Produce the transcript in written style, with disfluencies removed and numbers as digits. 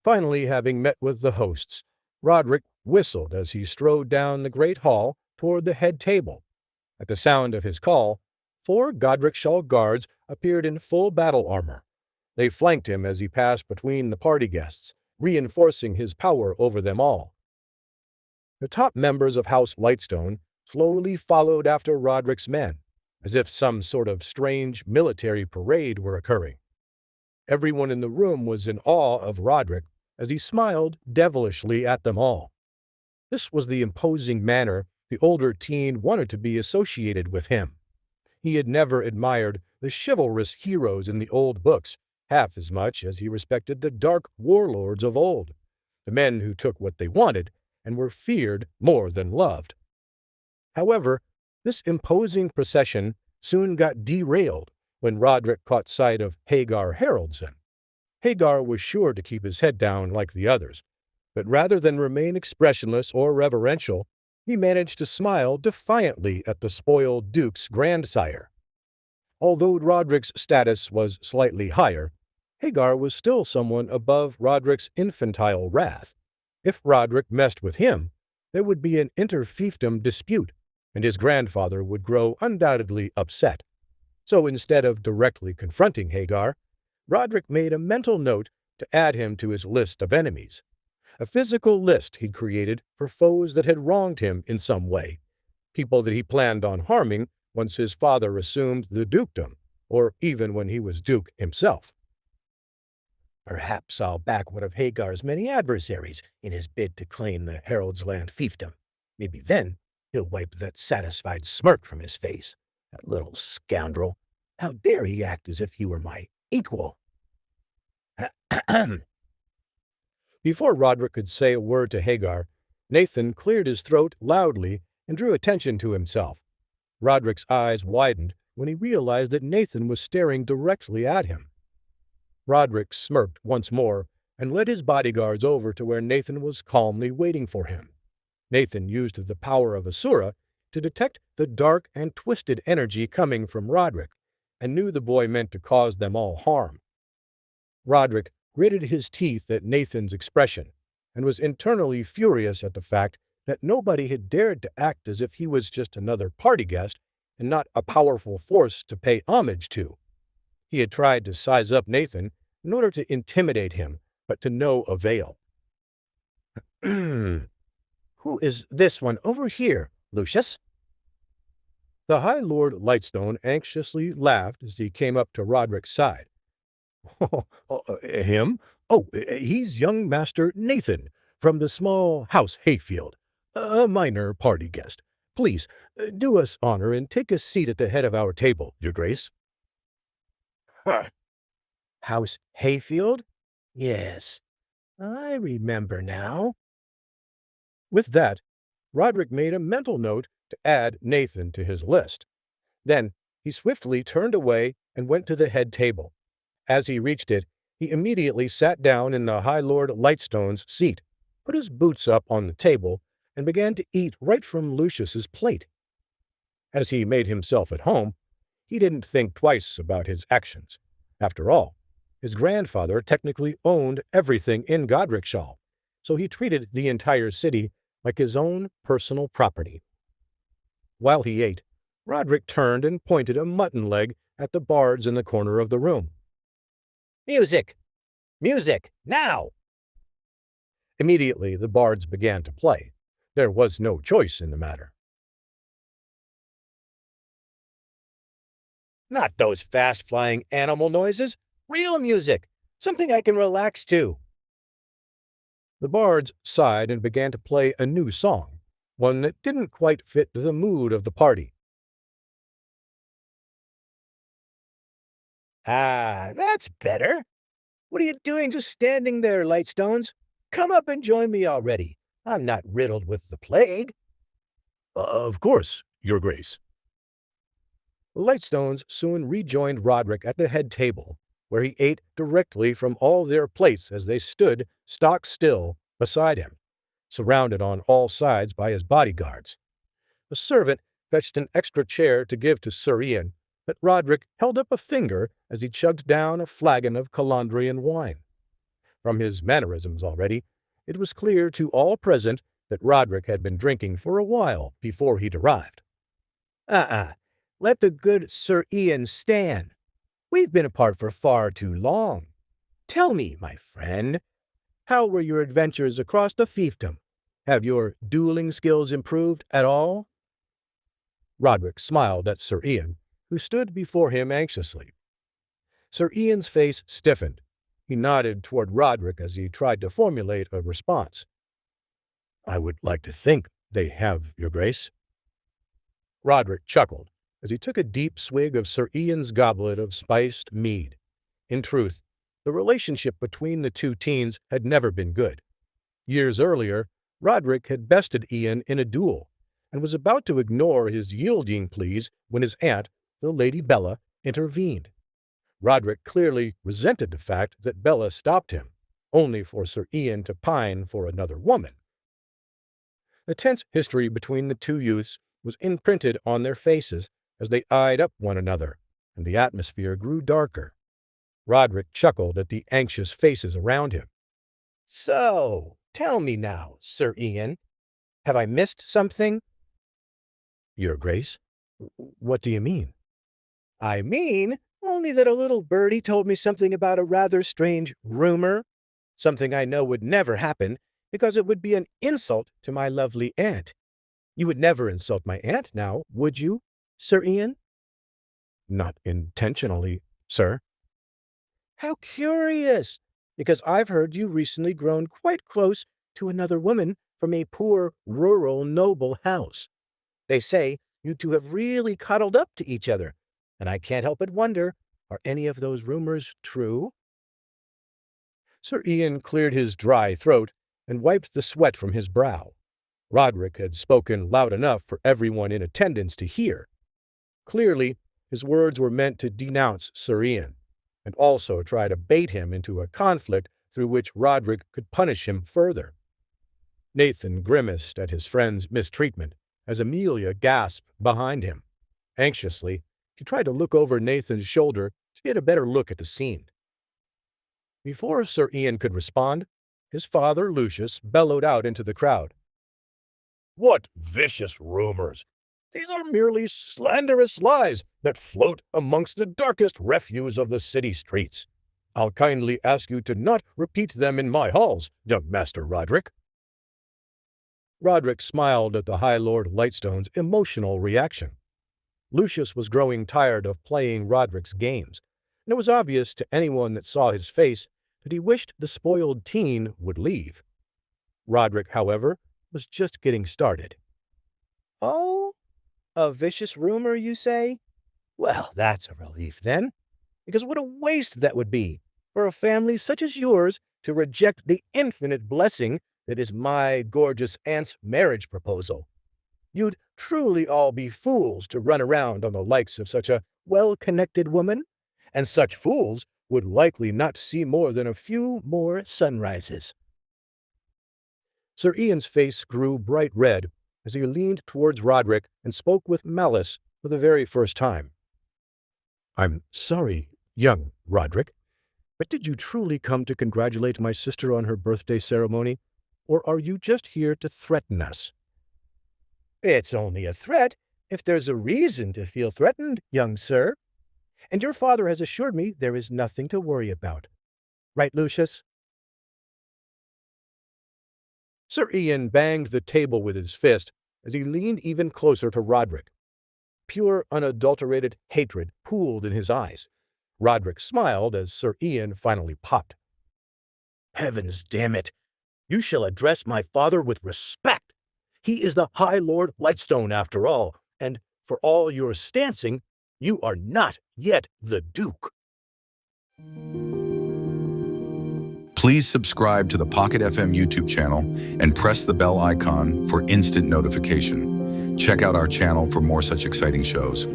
Finally, having met with the hosts, Rodric whistled as he strode down the great hall toward the head table. At the sound of his call, 4 Godricson guards appeared in full battle armor. They flanked him as he passed between the party guests, reinforcing his power over them all. The top members of House Lightstone slowly followed after Rodric's men, as if some sort of strange military parade were occurring. Everyone in the room was in awe of Rodric as he smiled devilishly at them all. This was the imposing manner the older teen wanted to be associated with him. He had never admired the chivalrous heroes in the old books half as much as he respected the dark warlords of old, the men who took what they wanted and were feared more than loved. However, this imposing procession soon got derailed when Rodric caught sight of Hagar Haraldson. Hagar was sure to keep his head down like the others, but rather than remain expressionless or reverential, he managed to smile defiantly at the spoiled Duke's grandsire. Although Rodric's status was slightly higher, Hagar was still someone above Rodric's infantile wrath. If Rodric messed with him, there would be an interfiefdom dispute, and his grandfather would grow undoubtedly upset. So instead of directly confronting Hagar, Rodric made a mental note to add him to his list of enemies, a physical list he'd created for foes that had wronged him in some way, people that he planned on harming once his father assumed the dukedom, or even when he was duke himself. Perhaps I'll back one of Hagar's many adversaries in his bid to claim the Herald's Land fiefdom. Maybe then he'll wipe that satisfied smirk from his face. That little scoundrel. How dare he act as if he were my equal? Before Rodric could say a word to Hagar, Nathan cleared his throat loudly and drew attention to himself. Rodric's eyes widened when he realized that Nathan was staring directly at him. Rodric smirked once more and led his bodyguards over to where Nathan was calmly waiting for him. Nathan used the power of Asura to detect the dark and twisted energy coming from Rodric, and knew the boy meant to cause them all harm. Rodric gritted his teeth at Nathan's expression, and was internally furious at the fact that nobody had dared to act as if he was just another party guest and not a powerful force to pay homage to. He had tried to size up Nathan in order to intimidate him, but to no avail. Who is this one over here, Lucius? The High Lord Lightstone anxiously laughed as he came up to Rodric's side. Him? Oh, he's young Master Nathan, from the small house Hayfield, a minor party guest. Please, do us honor and take a seat at the head of our table, Your Grace. House Hayfield? Yes, I remember now. With that, Rodric made a mental note to add Nathan to his list. Then he swiftly turned away and went to the head table. As he reached it, he immediately sat down in the High Lord Lightstone's seat, put his boots up on the table, and began to eat right from Lucius's plate. As he made himself at home, he didn't think twice about his actions. After all, his grandfather technically owned everything in Godricson, so he treated the entire city like his own personal property. While he ate, Rodric turned and pointed a mutton leg at the bards in the corner of the room. Music! Music! Now! Immediately, the bards began to play. There was no choice in the matter. Not those fast-flying animal noises. Real music. Something I can relax to. The bards sighed and began to play a new song, one that didn't quite fit the mood of the party. Ah, that's better. What are you doing just standing there, Lightstones? Come up and join me already. I'm not riddled with the plague. Of course, Your Grace. The Lightstones soon rejoined Rodric at the head table, where he ate directly from all their plates as they stood stock still beside him, surrounded on all sides by his bodyguards. A servant fetched an extra chair to give to Sir Ian, but Rodric held up a finger as he chugged down a flagon of Calandrian wine. From his mannerisms already, it was clear to all present that Rodric had been drinking for a while before he'd arrived. Let the good Sir Ian stand. We've been apart for far too long. Tell me, my friend, how were your adventures across the fiefdom? Have your dueling skills improved at all? Rodric smiled at Sir Ian, who stood before him anxiously. Sir Ian's face stiffened. He nodded toward Rodric as he tried to formulate a response. "I would like to think they have, your grace." Rodric chuckled as he took a deep swig of Sir Ian's goblet of spiced mead. In truth, the relationship between the two teens had never been good. Years earlier, Rodric had bested Ian in a duel, and was about to ignore his yielding pleas when his aunt, the Lady Bella, intervened. Rodric clearly resented the fact that Bella stopped him, only for Sir Ian to pine for another woman. The tense history between the two youths was imprinted on their faces as they eyed up one another, and the atmosphere grew darker. Rodric chuckled at the anxious faces around him. "So, tell me now, Sir Ian, have I missed something?" "Your grace? What do you mean?" "I mean only that a little birdie told me something about a rather strange rumor, something I know would never happen, because it would be an insult to my lovely aunt. You would never insult my aunt now, would you, Sir Ian?" "Not intentionally, sir." "How curious, because I've heard you recently grown quite close to another woman from a poor, rural, noble house. They say you two have really cuddled up to each other, and I can't help but wonder, are any of those rumors true?" Sir Ian cleared his dry throat and wiped the sweat from his brow. Rodric had spoken loud enough for everyone in attendance to hear. Clearly, his words were meant to denounce Sir Ian, and also try to bait him into a conflict through which Rodric could punish him further. Nathan grimaced at his friend's mistreatment as Amelia gasped behind him. Anxiously, he tried to look over Nathan's shoulder to get a better look at the scene. Before Sir Ian could respond, his father, Lucius, bellowed out into the crowd. "What vicious rumors! These are merely slanderous lies that float amongst the darkest refuse of the city streets. I'll kindly ask you to not repeat them in my halls, young Master Rodric." Rodric smiled at the High Lord Lightstone's emotional reaction. Lucius was growing tired of playing Rodric's games, and it was obvious to anyone that saw his face that he wished the spoiled teen would leave. Rodric, however, was just getting started. "Oh, a vicious rumor, you say? Well, that's a relief, then, because what a waste that would be for a family such as yours to reject the infinite blessing that is my gorgeous aunt's marriage proposal. You'd truly all be fools to run around on the likes of such a well-connected woman, and such fools would likely not see more than a few more sunrises." Sir Ian's face grew bright red as he leaned towards Rodric and spoke with malice for the very first time. "I'm sorry, young Rodric, but did you truly come to congratulate my sister on her birthday ceremony, or are you just here to threaten us?" "It's only a threat if there's a reason to feel threatened, young sir. And your father has assured me there is nothing to worry about. Right, Lucius?" Sir Ian banged the table with his fist as he leaned even closer to Rodric. Pure, unadulterated hatred pooled in his eyes. Rodric smiled as Sir Ian finally popped. "Heavens damn it! You shall address my father with respect. He is the High Lord Lightstone, after all, and for all your stancing, you are not yet the Duke." Please subscribe to the Pocket FM YouTube channel and press the bell icon for instant notification. Check out our channel for more such exciting shows.